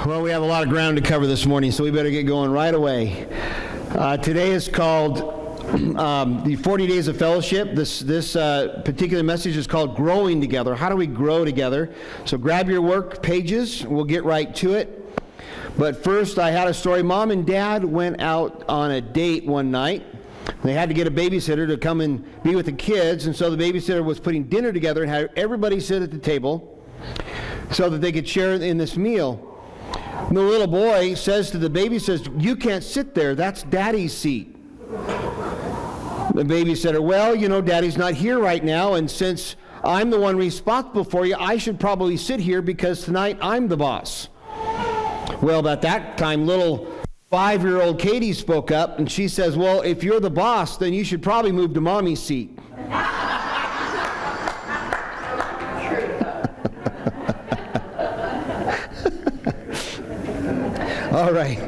Well, we have a lot of ground to cover this morning, so we better get going right away. Today is called the 40 Days of Fellowship. This particular message is called Growing Together. How do we grow together? So grab your work pages. We'll get right to it. But first, I had a story. Mom and Dad went out on a date one night. They had to get a babysitter to come and be with the kids, and so the babysitter was putting dinner together and had everybody sit at the table so that they could share in this meal. And the little boy says to the baby, "You can't sit there. That's Daddy's seat." The babysitter, "Well, Daddy's not here right now, and since I'm the one responsible for you, I should probably sit here because tonight I'm the boss." Well, at that time, little 5-year-old Katie spoke up, and she says, "Well, if you're the boss, then you should probably move to Mommy's seat." All right.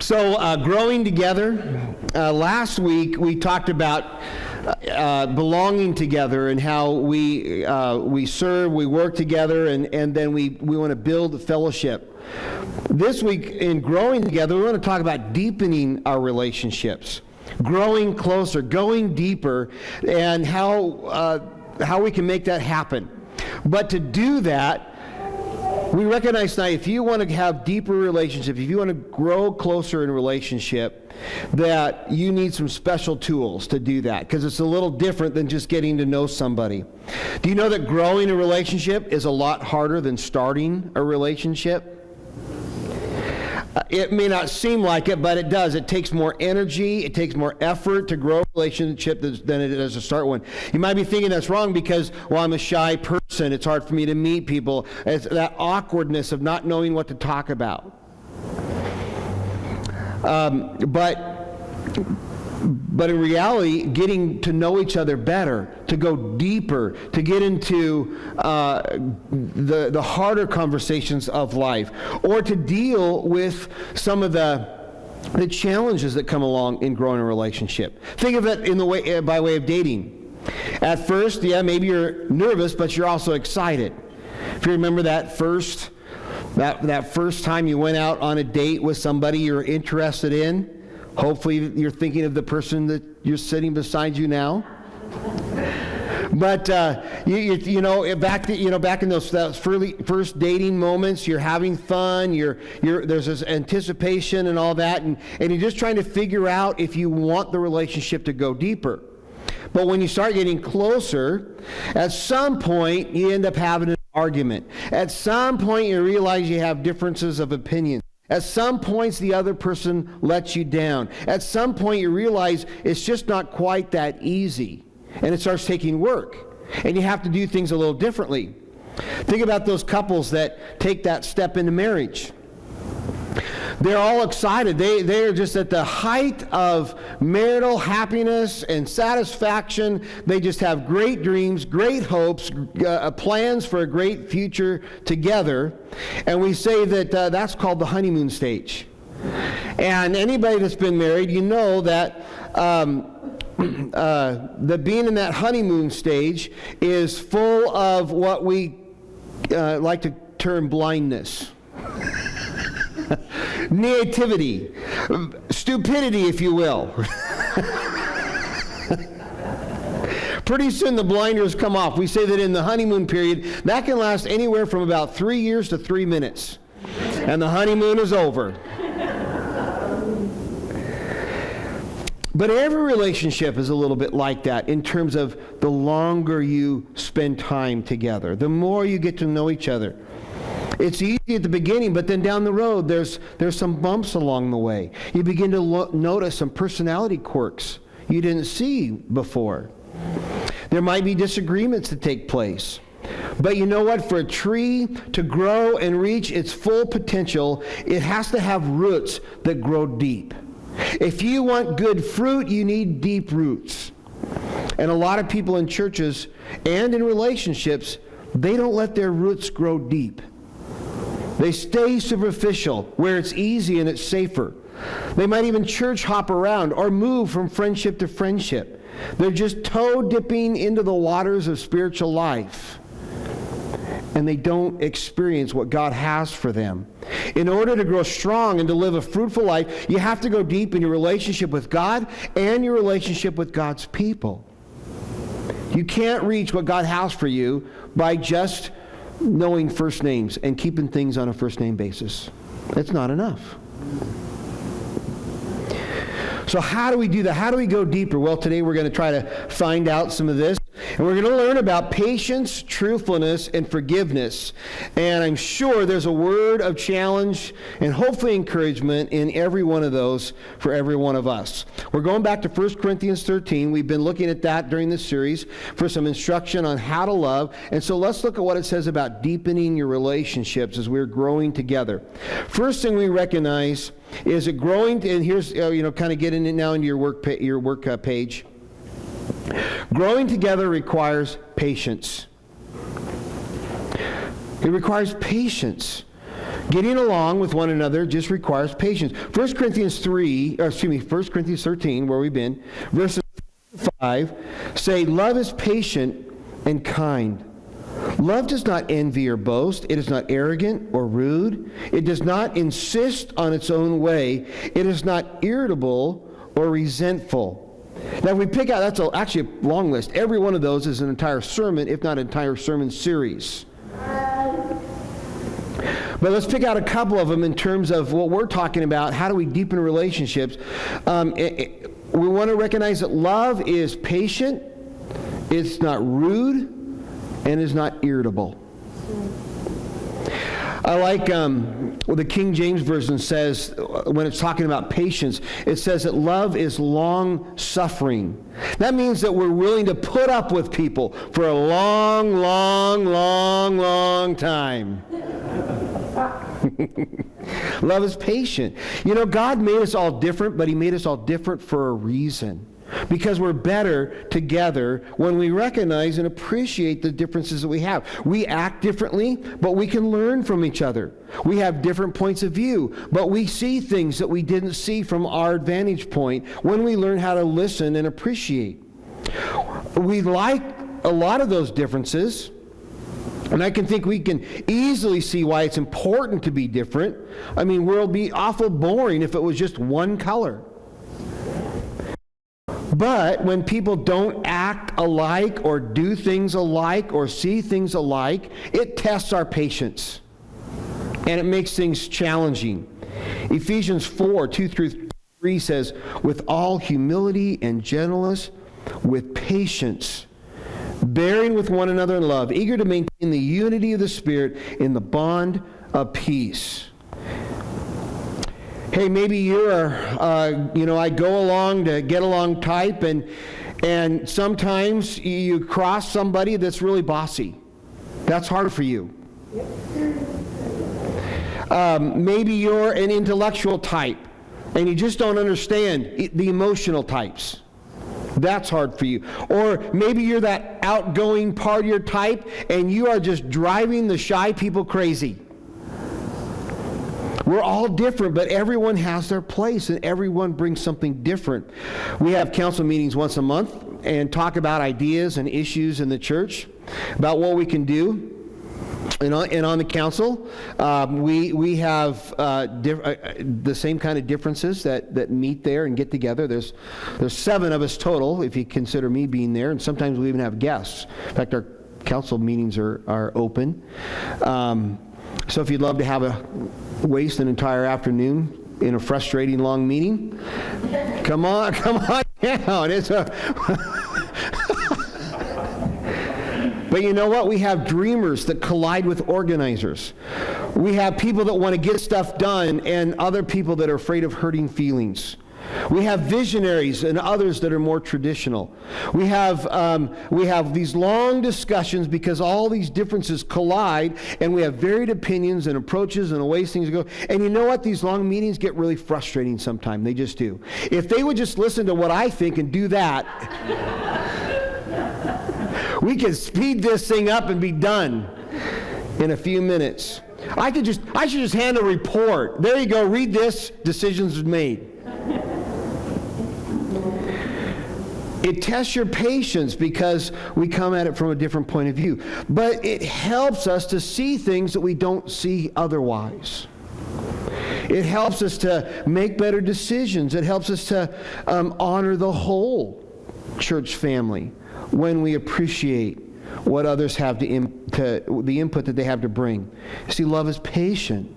So, growing together. Last week we talked about belonging together and how we serve, we work together, and then we want to build a fellowship. This week in growing together, we want to talk about deepening our relationships, growing closer, going deeper, and how we can make that happen. But to do that, we recognize tonight, if you want to have deeper relationships, if you want to grow closer in relationship, that you need some special tools to do that, because it's a little different than just getting to know somebody. Do you know that growing a relationship is a lot harder than starting a relationship? It may not seem like it, but it does. It takes more energy, it takes more effort to grow a relationship than it does to start one. You might be thinking that's wrong because, well, I'm a shy person. It's hard for me to meet people. It's that awkwardness of not knowing what to talk about. But in reality, getting to know each other better, to go deeper, to get into the harder conversations of life, or to deal with some of the challenges that come along in growing a relationship. Think of it by way of dating. At first, maybe you're nervous, but you're also excited. If you remember that first time you went out on a date with somebody you're interested in, hopefully you're thinking of the person that you're sitting beside you now. But back in those first dating moments, you're having fun. There's this anticipation and all that, and you're just trying to figure out if you want the relationship to go deeper. But when you start getting closer, at some point you end up having an argument. At some point you realize you have differences of opinion. At some points, the other person lets you down. At some point, you realize it's just not quite that easy, and it starts taking work, and you have to do things a little differently. Think about those couples that take that step into marriage. They're all excited. They are just at the height of marital happiness and satisfaction. They just have great dreams, great hopes, plans for a great future together. And we say that that's called the honeymoon stage. And anybody that's been married, you know that the being in that honeymoon stage is full of what we like to term blindness. Naivety, stupidity, if you will. Pretty soon the blinders come off. We say that in the honeymoon period, that can last anywhere from about 3 years to 3 minutes. And the honeymoon is over. But every relationship is a little bit like that in terms of the longer you spend time together, the more you get to know each other. It's easy at the beginning, but then down the road, there's some bumps along the way. You begin to notice some personality quirks you didn't see before. There might be disagreements that take place. But you know what? For a tree to grow and reach its full potential, it has to have roots that grow deep. If you want good fruit, you need deep roots. And a lot of people in churches and in relationships, they don't let their roots grow deep. They stay superficial, where it's easy and it's safer. They might even church hop around or move from friendship to friendship. They're just toe dipping into the waters of spiritual life. and they don't experience what God has for them. In order to grow strong and to live a fruitful life, you have to go deep in your relationship with God and your relationship with God's people. You can't reach what God has for you by just knowing first names and keeping things on a first name basis. It's not enough. So how do we do that? How do we go deeper? Well, today we're going to try to find out some of this. And we're going to learn about patience, truthfulness, and forgiveness. And I'm sure there's a word of challenge and hopefully encouragement in every one of those for every one of us. We're going back to 1 Corinthians 13. We've been looking at that during this series for some instruction on how to love. And so let's look at what it says about deepening your relationships as we're growing together. First thing we recognize is it growing, and here's, kind of getting it now into your work page. Growing together requires patience. It requires patience. Getting along with one another just requires patience. 1 Corinthians 13, where we've been, verses 5 say, love is patient and kind. Love does not envy or boast. It is not arrogant or rude. It does not insist on its own way. It is not irritable or resentful. Now, if we pick out, that's actually a long list. Every one of those is an entire sermon, if not an entire sermon series. But let's pick out a couple of them in terms of what we're talking about. How do we deepen relationships? We want to recognize that love is patient, it's not rude, and is not irritable. I like what the King James Version says when it's talking about patience. It says that love is long-suffering. That means that we're willing to put up with people for a long, long, long, long time. Love is patient. God made us all different, but He made us all different for a reason. Because we're better together when we recognize and appreciate the differences that we have. We act differently, but we can learn from each other. We have different points of view, but we see things that we didn't see from our vantage point when we learn how to listen and appreciate. We like a lot of those differences, and I can think we can easily see why it's important to be different. I mean, world would be awful boring if it was just one color. But when people don't act alike or do things alike or see things alike, it tests our patience. And it makes things challenging. Ephesians 4, 2 through 3 says, with all humility and gentleness, with patience, bearing with one another in love, eager to maintain the unity of the Spirit in the bond of peace. Hey, maybe you're, I go along to get along type, and sometimes you cross somebody that's really bossy. That's hard for you. Maybe you're an intellectual type, and you just don't understand the emotional types. That's hard for you. Or maybe you're that outgoing partier type, and you are just driving the shy people crazy. We're all different, but everyone has their place, and everyone brings something different. We have council meetings once a month and talk about ideas and issues in the church, about what we can do. And on the council, we have the same kind of differences that meet there and get together. There's 7 of us total, if you consider me being there, and sometimes we even have guests. In fact, our council meetings are open. So if you'd love to waste an entire afternoon in a frustrating long meeting, come on down. But you know what? We have dreamers that collide with organizers. We have people that want to get stuff done and other people that are afraid of hurting feelings. We have visionaries and others that are more traditional. We have these long discussions because all these differences collide, and we have varied opinions and approaches and the ways things go. And you know what? These long meetings get really frustrating sometimes. They just do. If they would just listen to what I think and do that, we could speed this thing up and be done in a few minutes. I should just hand a report. There you go. Read this. Decisions made. It tests your patience because we come at it from a different point of view. But it helps us to see things that we don't see otherwise. It helps us to make better decisions. It helps us to honor the whole church family when we appreciate what others have the input that they have to bring. See, love is patient.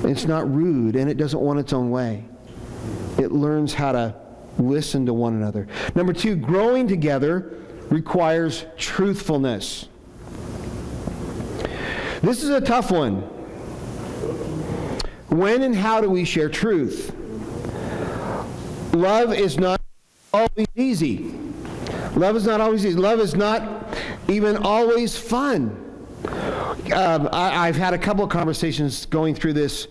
It's not rude, and it doesn't want its own way. It learns how to listen to one another. Number 2, growing together requires truthfulness. This is a tough one. When and how do we share truth? Love is not always easy. Love is not always easy. Love is not even always fun. I've had a couple of conversations going through this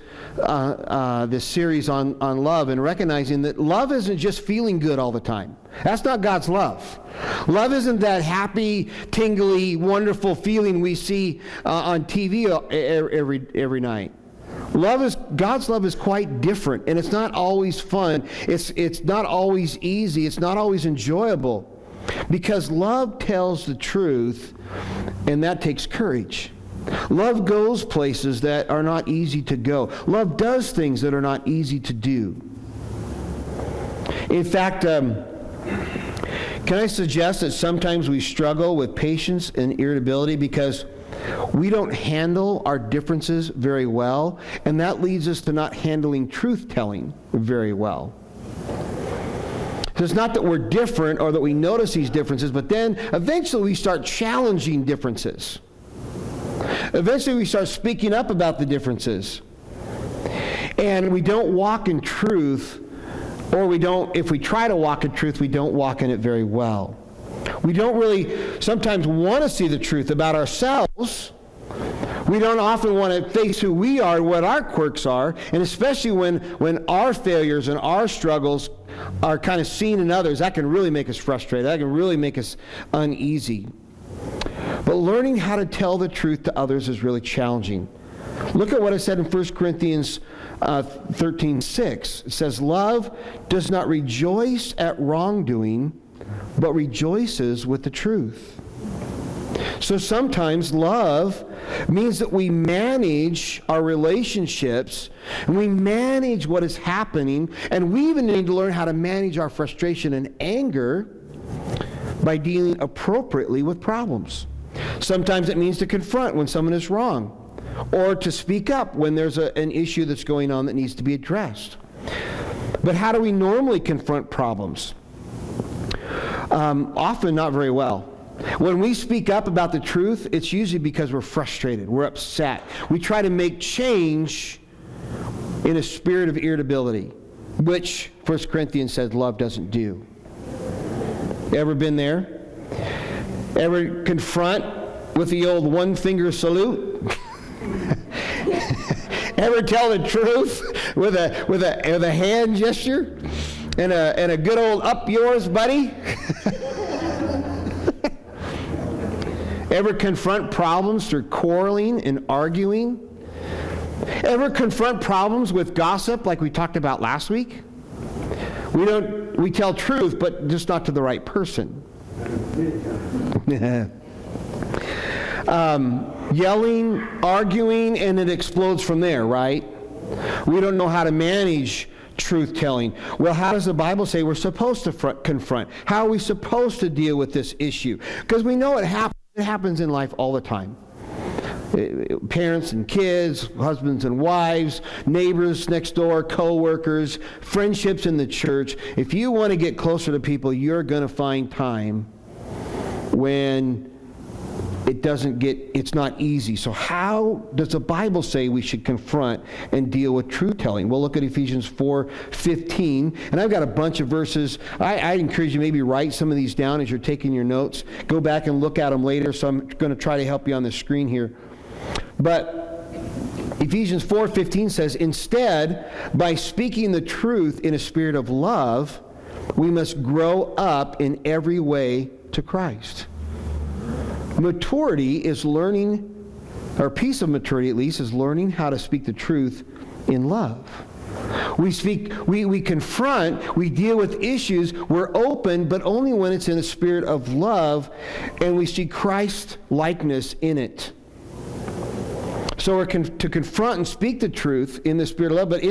series on love, and recognizing that love isn't just feeling good all the time. That's not God's love. Love isn't that happy, tingly, wonderful feeling we see on TV every night. God's love is quite different, and it's not always fun. It's not always easy. It's not always enjoyable, because love tells the truth, and that takes courage. Love goes places that are not easy to go. Love does things that are not easy to do. In fact, can I suggest that sometimes we struggle with patience and irritability because we don't handle our differences very well, and that leads us to not handling truth-telling very well. So it's not that we're different or that we notice these differences, but then eventually we start challenging differences. Eventually we start speaking up about the differences. And we don't walk in truth, or if we try to walk in truth, we don't walk in it very well. We don't really sometimes want to see the truth about ourselves. We don't often want to face who we are and what our quirks are, and especially when our failures and our struggles are kind of seen in others, that can really make us frustrated. That can really make us uneasy. But learning how to tell the truth to others is really challenging. Look at what I said in 1 Corinthians 13:6. It says, "Love does not rejoice at wrongdoing, but rejoices with the truth." So sometimes love means that we manage our relationships, and we manage what is happening, and we even need to learn how to manage our frustration and anger by dealing appropriately with problems. Sometimes it means to confront when someone is wrong, or to speak up when there's an issue that's going on that needs to be addressed. But how do we normally confront problems? Often not very well. When we speak up about the truth, it's usually because we're frustrated, we're upset. We try to make change in a spirit of irritability, which 1 Corinthians says love doesn't do. Ever been there? Ever confront with the old one-finger salute? Ever tell the truth with a hand gesture and a good old up yours, buddy? Ever confront problems through quarreling and arguing? Ever confront problems with gossip like we talked about last week? We tell truth, but just not to the right person. Yelling, arguing, and it explodes from there, right? We don't know how to manage truth-telling. Well, how does the Bible say we're supposed to confront? How are we supposed to deal with this issue? Because we know it happens. It happens in life all the time. Parents and kids, husbands and wives, neighbors next door, co-workers, friendships in the church. If you want to get closer to people, you're going to find time when it's not easy. So how does the Bible say we should confront and deal with truth-telling? We'll look at Ephesians 4:15, and I've got a bunch of verses. I encourage you maybe write some of these down as you're taking your notes. Go back and look at them later, so I'm going to try to help you on the screen here. But Ephesians 4:15 says, "Instead, by speaking the truth in a spirit of love, we must grow up in every way to Christ." Maturity is learning, or a piece of maturity at least, is learning how to speak the truth in love. We speak, we confront, we deal with issues, we're open, but only when it's in a spirit of love, and we see Christ likeness in it. So we're to confront and speak the truth in the spirit of love, but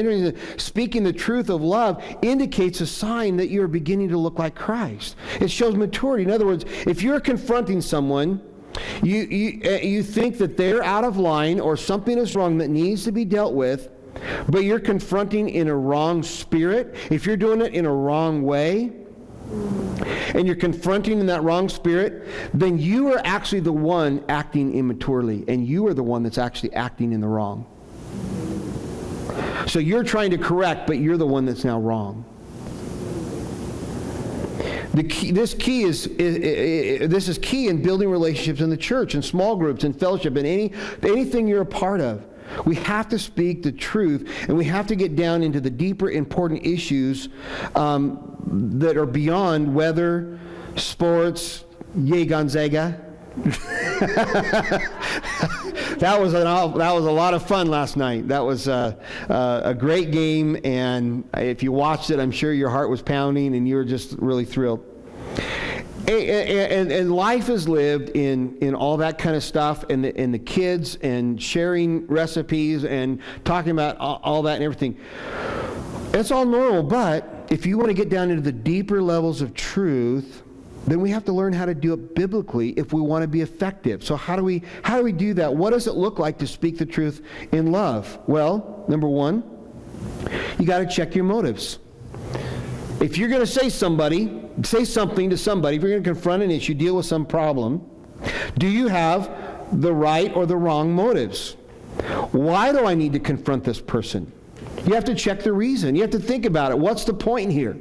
speaking the truth of love indicates a sign that you're beginning to look like Christ. It shows maturity. In other words, if you're confronting someone, you think that they're out of line or something is wrong that needs to be dealt with, but you're confronting in a wrong spirit, if you're doing it in a wrong way, and you're confronting in that wrong spirit, then you are actually the one acting immaturely, and you are the one that's actually acting in the wrong. So you're trying to correct, but you're the one that's now wrong. This is key in building relationships in the church, in small groups, in fellowship, in anything you're a part of. We have to speak the truth, and we have to get down into the deeper, important issues that are beyond weather, sports, yay Gonzaga. That was a lot of fun last night. That was a great game, and if you watched it, I'm sure your heart was pounding, and you were just really thrilled. And life is lived in all that kind of stuff, and the kids, and sharing recipes, and talking about all that and everything. It's all normal, but if you want to get down into the deeper levels of truth, then we have to learn how to do it biblically if we want to be effective. So how do we do that? What does it look like to speak the truth in love? Well, number one, you got to check your motives. If you're going to say something to somebody, if you're going to confront an issue, deal with some problem, do you have the right or the wrong motives? Why do I need to confront this person? You have to check the reason. You have to think about it. What's the point here?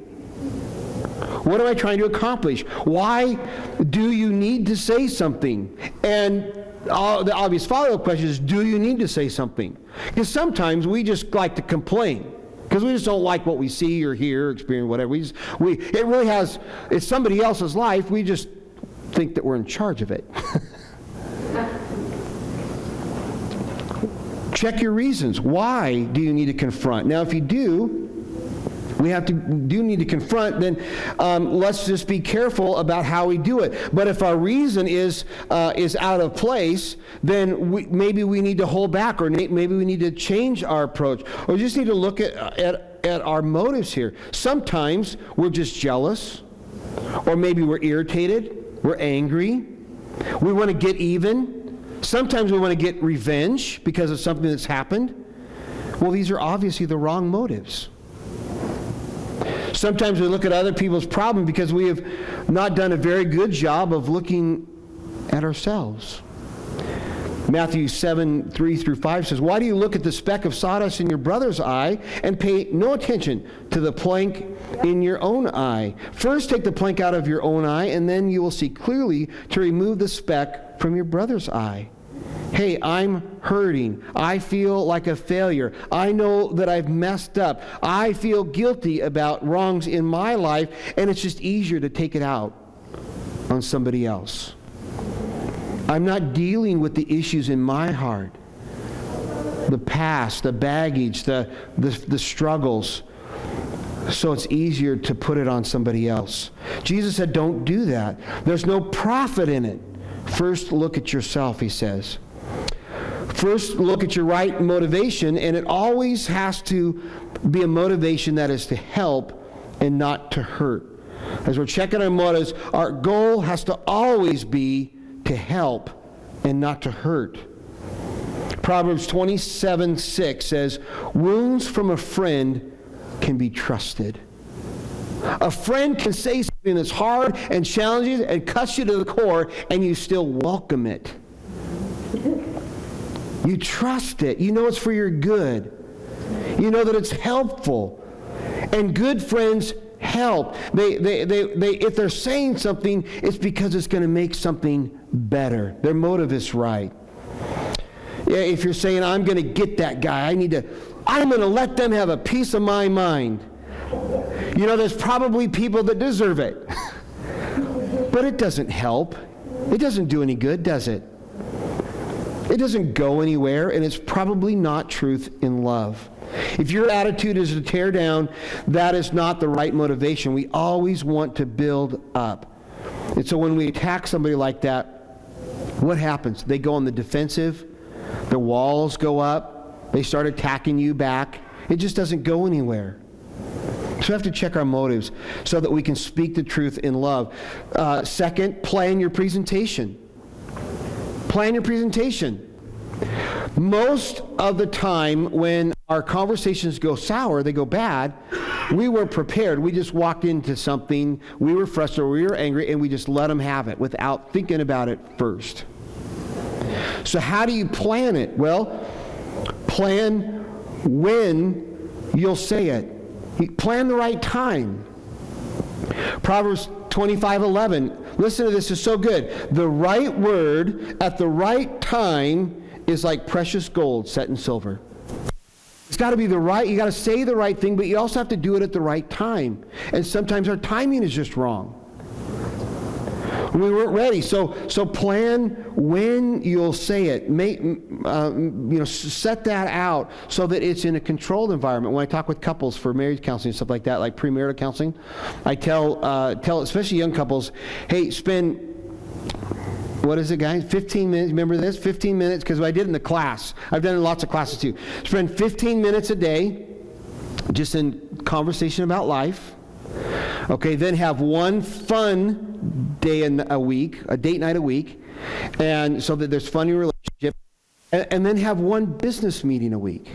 What am I trying to accomplish? Why do you need to say something? And the obvious follow-up question is, do you need to say something? Because sometimes we just like to complain. Because we just don't like what we see or hear or experience, whatever. It's somebody else's life. We just think that we're in charge of it. Check your reasons. Why do you need to confront? Now, if you do need to confront, then let's just be careful about how we do it. But if our reason is out of place, then maybe we need to hold back, or maybe we need to change our approach, or just need to look at our motives here. Sometimes we're just jealous, or maybe we're irritated, we're angry, we want to get even. Sometimes we want to get revenge because of something that's happened. Well, these are obviously the wrong motives. Sometimes we look at other people's problem because we have not done a very good job of looking at ourselves. Matthew 7:3-5 says, "Why do you look at the speck of sawdust in your brother's eye and pay no attention to the plank in your own eye? First take the plank out of your own eye, and then you will see clearly to remove the speck from your brother's eye." Hey, I'm hurting. I feel like a failure. I know that I've messed up. I feel guilty about wrongs in my life, and it's just easier to take it out on somebody else. I'm not dealing with the issues in my heart, the past, the baggage, the struggles, so it's easier to put it on somebody else. Jesus said, don't do that. There's no profit in it. First, look at yourself, he says. First, look at your right motivation, and it always has to be a motivation that is to help and not to hurt. As we're checking our motives, our goal has to always be to help and not to hurt. Proverbs 27:6 says, "Wounds from a friend can be trusted." A friend can say something that's hard and challenging and cuts you to the core, and you still welcome it. You trust it. You know it's for your good. You know that it's helpful. And good friends help. They if they're saying something, it's because it's going to make something better. Their motive is right. Yeah, if you're saying, I'm going to get that guy, I'm going to let them have a piece of my mind. You know, there's probably people that deserve it. But it doesn't help. It doesn't do any good, does it? It doesn't go anywhere, and it's probably not truth in love. If your attitude is to tear down, that is not the right motivation. We always want to build up. And so when we attack somebody like that, what happens? They go on the defensive, their walls go up, they start attacking you back. It just doesn't go anywhere. So we have to check our motives so that we can speak the truth in love. Second, plan your presentation. Plan your presentation. Most of the time when our conversations go sour, they go bad, we weren't prepared. We just walked into something, we were frustrated, we were angry, and we just let them have it without thinking about it first. So how do you plan it? Well, plan when you'll say it. Plan the right time. Proverbs 25:11. Listen to this, it's so good. The right word at the right time is like precious gold set in silver. It's got to be the right, you got to say the right thing, but you also have to do it at the right time. And sometimes our timing is just wrong. We weren't ready. So plan when you'll say it. Set that out so that it's in a controlled environment. When I talk with couples for marriage counseling and stuff like that, like premarital counseling, I tell especially young couples, hey, spend, what is it, guys? 15 minutes. Remember this? 15 minutes, because I did it in the class. I've done it in lots of classes too. Spend 15 minutes a day just in conversation about life. Okay, then have one fun day in a week, a date night a week, and so that there's fun in your relationship, and then have one business meeting a week.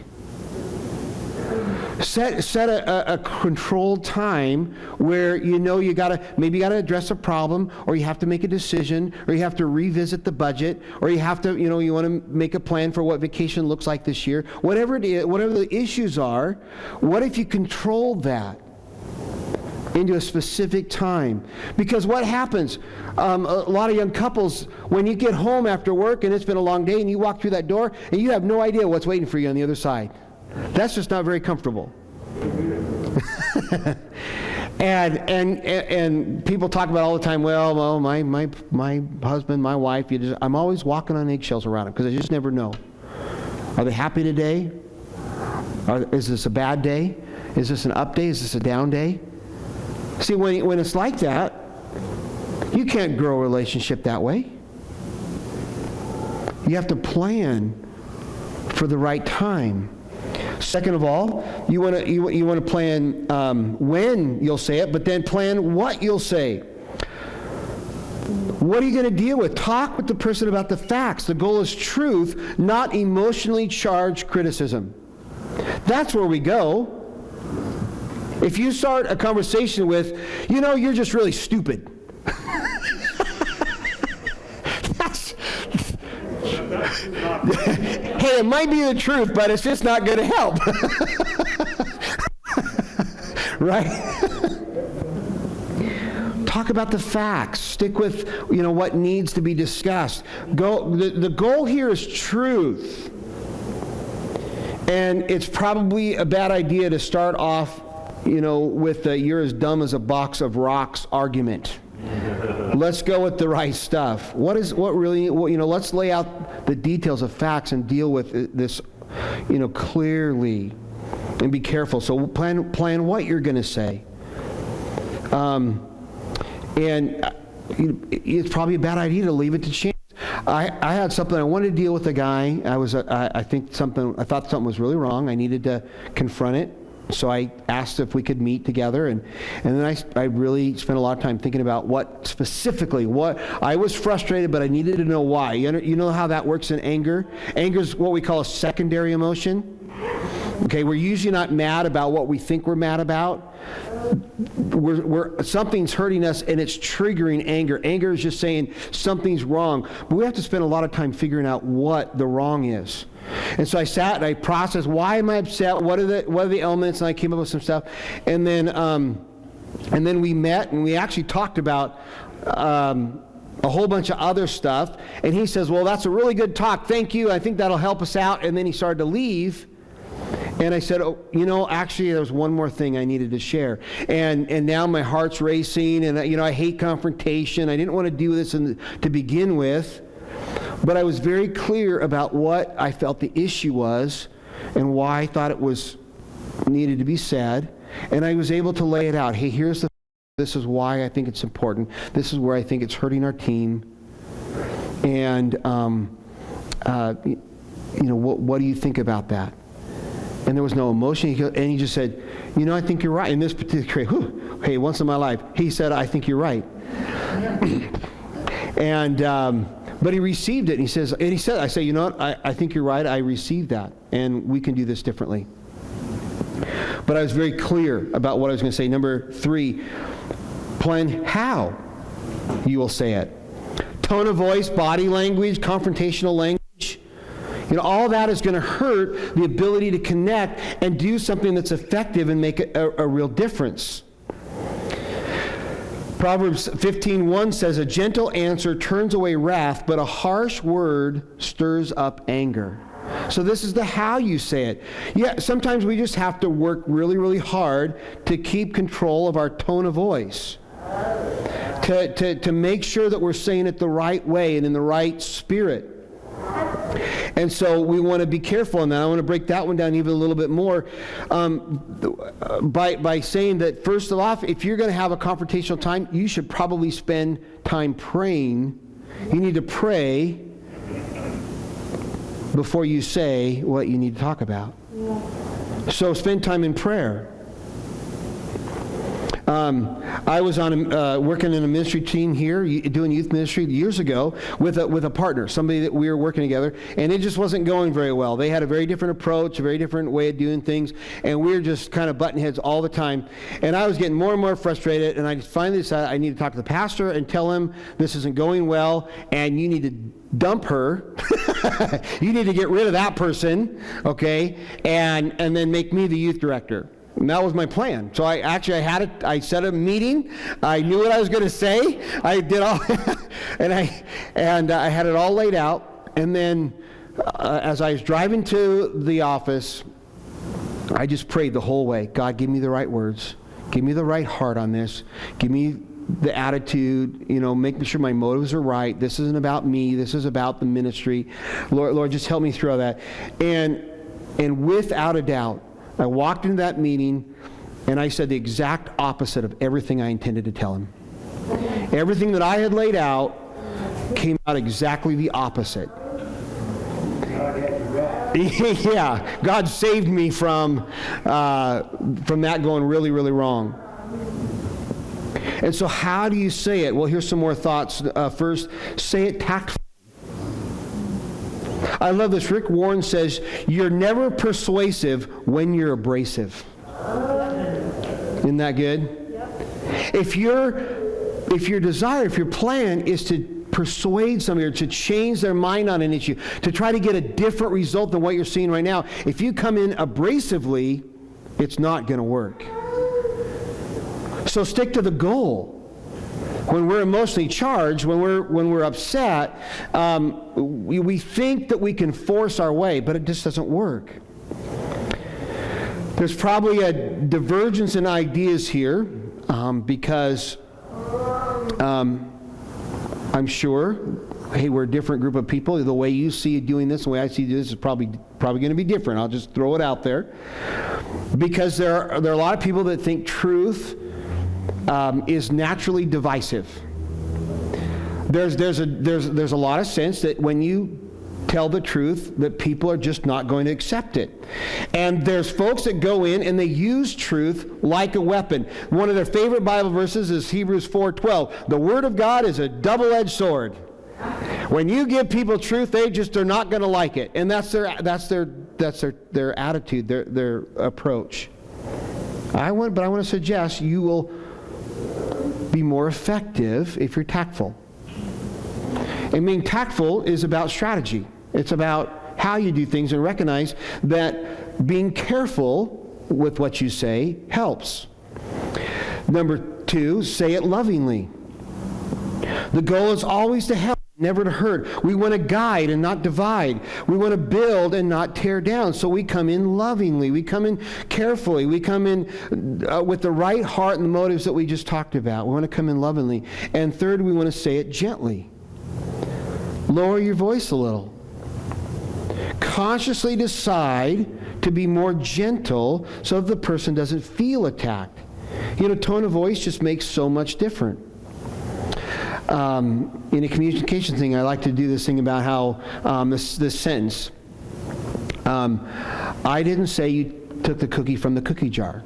Set a controlled time where you gotta address a problem, or you have to make a decision, or you have to revisit the budget, or you have to, you want to make a plan for what vacation looks like this year. Whatever it is, whatever the issues are, what if you control that into a specific time? Because what happens, a lot of young couples, when you get home after work and it's been a long day and you walk through that door and you have no idea what's waiting for you on the other side. That's just not very comfortable. and people talk about all the time, well, my husband, my wife, I'm always walking on eggshells around them because I just never know. Are they happy today? Is this a bad day? Is this an up day? Is this a down day? See, when it's like that, you can't grow a relationship that way. You have to plan for the right time. Second of all, you want to plan when you'll say it, but then plan what you'll say. What are you going to deal with? Talk with the person about the facts. The goal is truth, not emotionally charged criticism. That's where we go. If you start a conversation with, you're just really stupid. Hey, it might be the truth, but it's just not going to help. Right? Talk about the facts. Stick with, what needs to be discussed. The goal here is truth. And it's probably a bad idea to start off, with the "you're as dumb as a box of rocks" argument. Let's go with the right stuff. Let's lay out the details of facts and deal with this, clearly, and be careful. So plan what you're going to say. It's probably a bad idea to leave it to chance. I had something I wanted to deal with a guy. I thought something was really wrong. I needed to confront it. So I asked if we could meet together, and then I really spent a lot of time thinking about what I was frustrated, but I needed to know why. You know how that works in anger? Anger is what we call a secondary emotion. Okay, we're usually not mad about what we think we're mad about. Something's hurting us and it's triggering anger. Anger is just saying something's wrong. But we have to spend a lot of time figuring out what the wrong is. And so I sat and I processed, why am I upset? What are the elements? And I came up with some stuff. And then we met and we actually talked about a whole bunch of other stuff. And he says, well, that's a really good talk. Thank you. I think that'll help us out. And then he started to leave. And I said, actually, there was one more thing I needed to share. And now my heart's racing, and I hate confrontation. I didn't want to do this to begin with. But I was very clear about what I felt the issue was and why I thought it was needed to be said. And I was able to lay it out. Hey, this is why I think it's important. This is where I think it's hurting our team. And, what do you think about that? And there was no emotion. And he just said, I think you're right. In this particular case, hey, once in my life, he said, I think you're right. And, but he received it. And he said, I say, I think you're right. I received that. And we can do this differently. But I was very clear about what I was going to say. Number 3, plan how you will say it. Tone of voice, body language, confrontational language. All that is going to hurt the ability to connect and do something that's effective and make a real difference. Proverbs 15:1 says, a gentle answer turns away wrath, but a harsh word stirs up anger. So this is the how you say it. Yeah, sometimes we just have to work really, really hard to keep control of our tone of voice. To make sure that we're saying it the right way and in the right spirit. And so we want to be careful in that. I want to break that one down even a little bit more by saying that, first of all, if you're going to have a confrontational time, you should probably spend time praying. You need to pray before you say what you need to talk about. So spend time in prayer. I was working in a ministry team here, doing youth ministry years ago with a partner, somebody that we were working together, and it just wasn't going very well. They had a very different approach, a very different way of doing things, and we were just kind of butting heads all the time. And I was getting more and more frustrated, and I finally decided I need to talk to the pastor and tell him this isn't going well, and you need to dump her. You need to get rid of that person, okay, and then make me the youth director. And that was my plan. So I set a meeting. I knew what I was going to say. I did all, and I had it all laid out. And then, as I was driving to the office, I just prayed the whole way. God, give me the right words. Give me the right heart on this. Give me the attitude. Making sure my motives are right. This isn't about me. This is about the ministry. Lord, just help me through all that. And without a doubt, I walked into that meeting, and I said the exact opposite of everything I intended to tell him. Everything that I had laid out came out exactly the opposite. Yeah, God saved me from that going really, really wrong. And so how do you say it? Well, here's some more thoughts. First, say it tactfully. I love this. Rick Warren says, you're never persuasive when you're abrasive. Isn't that good? Yep. If your plan is to persuade somebody or to change their mind on an issue, to try to get a different result than what you're seeing right now, if you come in abrasively, it's not going to work. So stick to the goal. When we're emotionally charged, when we're upset, we think that we can force our way, but it just doesn't work. There's probably a divergence in ideas here because I'm sure, hey, we're a different group of people. The way you see doing this, the way I see this is probably going to be different. I'll just throw it out there because there are a lot of people that think truth is naturally divisive. There's a lot of sense that when you tell the truth, that people are just not going to accept it. And there's folks that go in and they use truth like a weapon. One of their favorite Bible verses is Hebrews 4:12. The Word of God is a double-edged sword. When you give people truth, they just are not going to like it, and that's their attitude, their approach. But I want to suggest you will be more effective if you're tactful. And being tactful is about strategy. It's about how you do things and recognize that being careful with what you say helps. Number 2, say it lovingly. The goal is always to help, never to hurt. We want to guide and not divide. We want to build and not tear down. So we come in lovingly. We come in carefully. We come in with the right heart and the motives that we just talked about. We want to come in lovingly. And third, we want to say it gently. Lower your voice a little. Consciously decide to be more gentle so that the person doesn't feel attacked. Tone of voice just makes so much difference. In a communication thing, I like to do this thing about how this sentence. I didn't say you took the cookie from the cookie jar.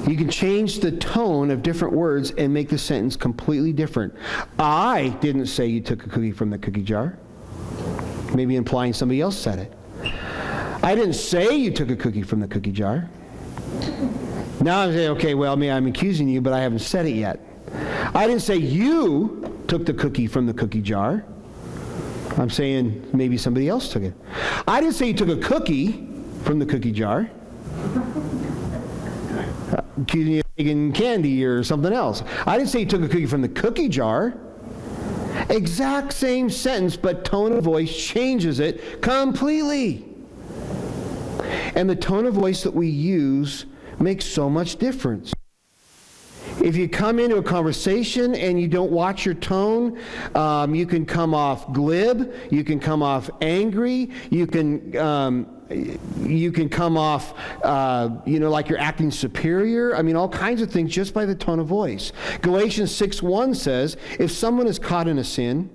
You can change the tone of different words and make the sentence completely different. I didn't say you took a cookie from the cookie jar. Maybe implying somebody else said it. I didn't say you took a cookie from the cookie jar. Now I'm saying, okay, well, maybe I'm accusing you, but I haven't said it yet. I didn't say you took the cookie from the cookie jar. I'm saying maybe somebody else took it. I didn't say you took a cookie from the cookie jar. Accusing you of taking candy or something else. I didn't say you took a cookie from the cookie jar. Exact same sentence, but tone of voice changes it completely. And the tone of voice that we use makes so much difference. If you come into a conversation and you don't watch your tone, you can come off glib, you can come off angry, you can come off, like you're acting superior. All kinds of things just by the tone of voice. Galatians 6:1 says, if someone is caught in a sin,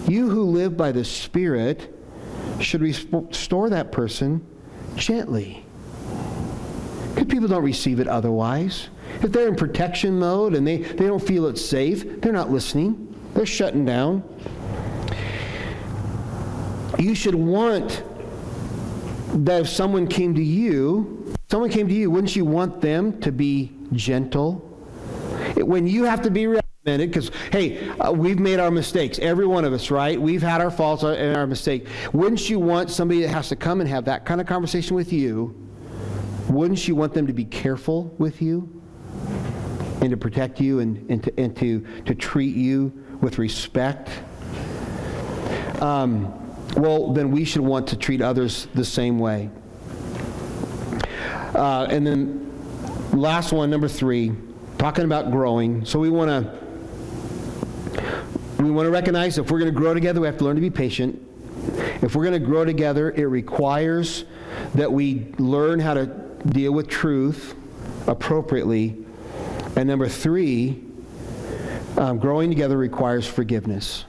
you who live by the Spirit should restore that person gently. Because people don't receive it otherwise. If they're in protection mode and they don't feel it's safe, they're not listening. They're shutting down. You should want that if someone came to you, wouldn't you want them to be gentle? When you have to be reprimanded, because, hey, we've made our mistakes, every one of us, right? We've had our faults and our mistakes. Wouldn't you want somebody that has to come and have that kind of conversation with you, wouldn't you want them to be careful with you and to protect you and to treat you with respect? Well, then we should want to treat others the same way. And then last one, number 3, talking about growing. So we want to recognize if we're going to grow together, we have to learn to be patient. If we're going to grow together, it requires that we learn how to deal with truth appropriately. And number 3, growing together requires forgiveness.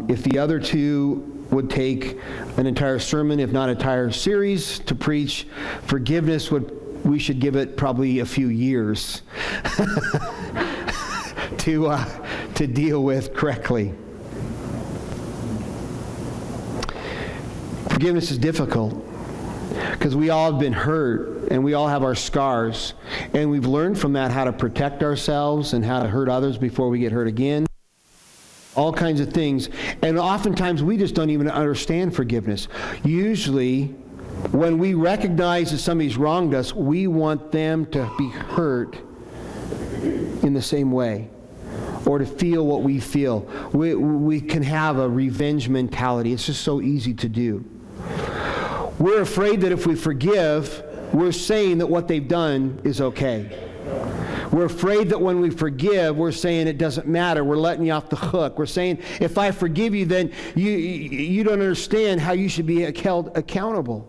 If the other two would take an entire sermon, if not an entire series, to preach, forgiveness we should give it probably a few years to deal with correctly. Forgiveness is difficult because we all have been hurt and we all have our scars, and we've learned from that how to protect ourselves and how to hurt others before we get hurt again. All kinds of things. And oftentimes we just don't even understand forgiveness. Usually, when we recognize that somebody's wronged us, we want them to be hurt in the same way, or to feel what we feel. We can have a revenge mentality. It's just so easy to do. We're afraid that if we forgive, we're saying that what they've done is okay. We're afraid that when we forgive, we're saying it doesn't matter. We're letting you off the hook. We're saying, if I forgive you, then you don't understand how you should be held accountable.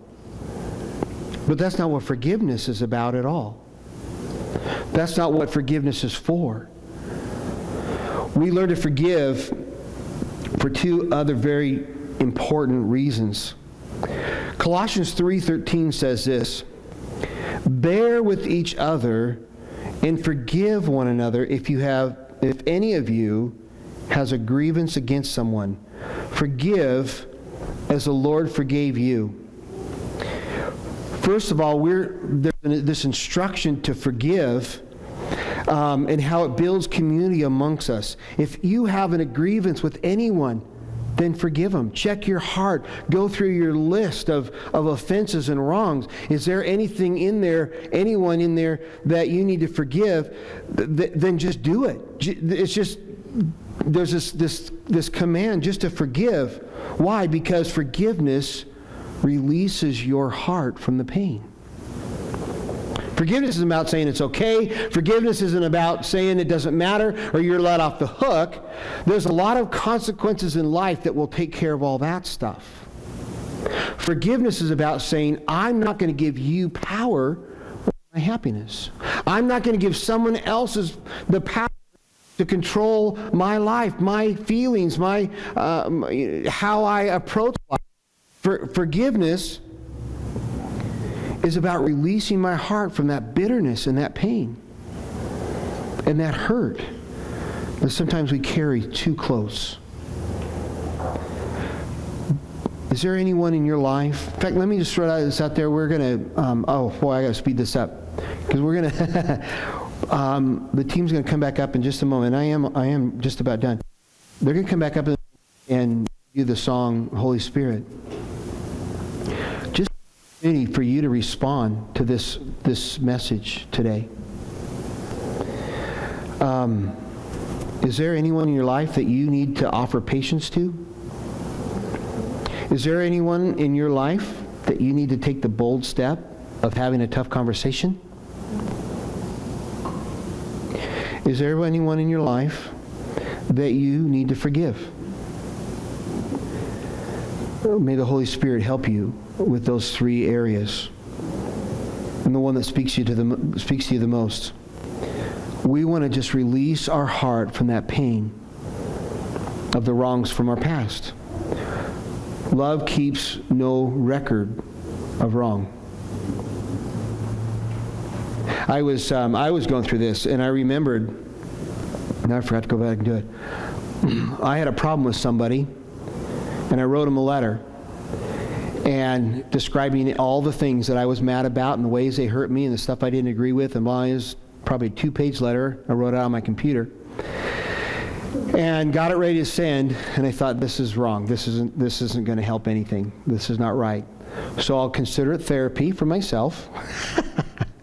But that's not what forgiveness is about at all. That's not what forgiveness is for. We learn to forgive for 2 other very important reasons. Colossians 3:13 says this, bear with each other and forgive one another if any of you has a grievance against someone. Forgive as the Lord forgave you. First of all, there's this instruction to forgive and how it builds community amongst us. If you have a grievance with anyone, then forgive them. Check your heart. Go through your list of offenses and wrongs. Is there anything in there, anyone in there that you need to forgive? Then just do it. It's just, there's this command just to forgive. Why? Because forgiveness releases your heart from the pain. Forgiveness isn't about saying it's okay. Forgiveness isn't about saying it doesn't matter or you're let off the hook. There's a lot of consequences in life that will take care of all that stuff. Forgiveness is about saying, I'm not going to give you power over my happiness. I'm not going to give someone else's the power to control my life, my feelings, my how I approach life. Forgiveness is about releasing my heart from that bitterness and that pain and that hurt that sometimes we carry too close. Is there anyone in your life? In fact, let me just throw this out there. We're going to, I got to speed this up. Because we're going to, the team's going to come back up in just a moment. I am just about done. They're going to come back up and do the song, Holy Spirit. Just for you to respond to this message today. Is there anyone in your life that you need to offer patience to? Is there anyone in your life that you need to take the bold step of having a tough conversation? Is there anyone in your life that you need to forgive? May the Holy Spirit help you with those three areas. And the one that speaks to you the most. We want to just release our heart from that pain of the wrongs from our past. Love keeps no record of wrong. I was going through this, and I remembered, and I forgot to go back and do it. I had a problem with somebody, and I wrote him a letter, and describing all the things that I was mad about and the ways they hurt me and the stuff I didn't agree with. And it was probably a 2-page letter. I wrote it out on my computer. And got it ready to send, and I thought, this is wrong. This isn't going to help anything. This is not right. So I'll consider it therapy for myself.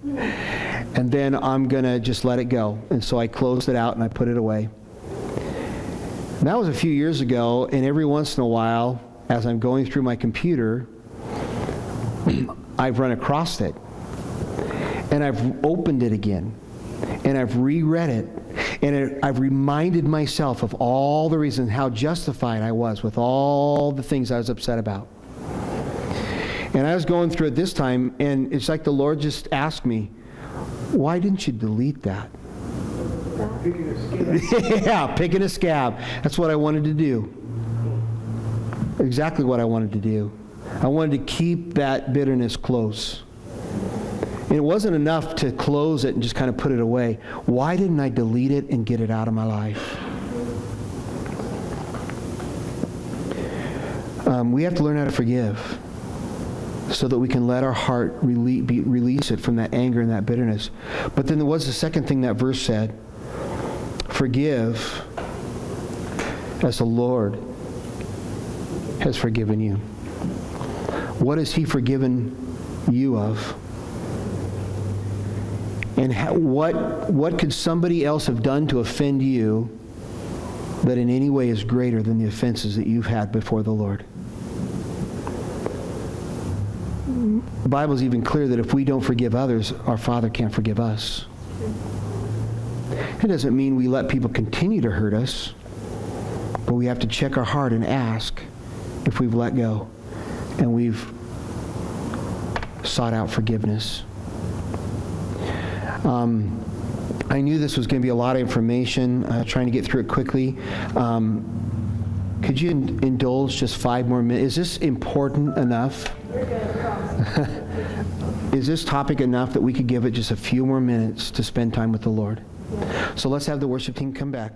And then I'm going to just let it go. And so I closed it out and I put it away. And that was a few years ago, and every once in a while, as I'm going through my computer, I've run across it. And I've opened it again. And I've reread it. And I've reminded myself of all the reasons how justified I was with all the things I was upset about. And I was going through it this time, and it's like the Lord just asked me, why didn't you delete that? Picking a scab. Yeah, picking a scab. That's what I wanted to do. Exactly what I wanted to do. I wanted to keep that bitterness close. And it wasn't enough to close it and just kind of put it away. Why didn't I delete it and get it out of my life? We have to learn how to forgive so that we can let our heart release it from that anger and that bitterness. But then there was the second thing that verse said. Forgive as the Lord has forgiven you. What has He forgiven you of? And what could somebody else have done to offend you that in any way is greater than the offenses that you've had before the Lord? The Bible's even clear that if we don't forgive others, our Father can't forgive us. It doesn't mean we let people continue to hurt us, but we have to check our heart and ask if we've let go and we've sought out forgiveness. I knew this was going to be a lot of information, trying to get through it quickly. Could you indulge just 5 more minutes? Is this important enough? Is this topic enough that we could give it just a few more minutes to spend time with the Lord? So let's have the worship team come back.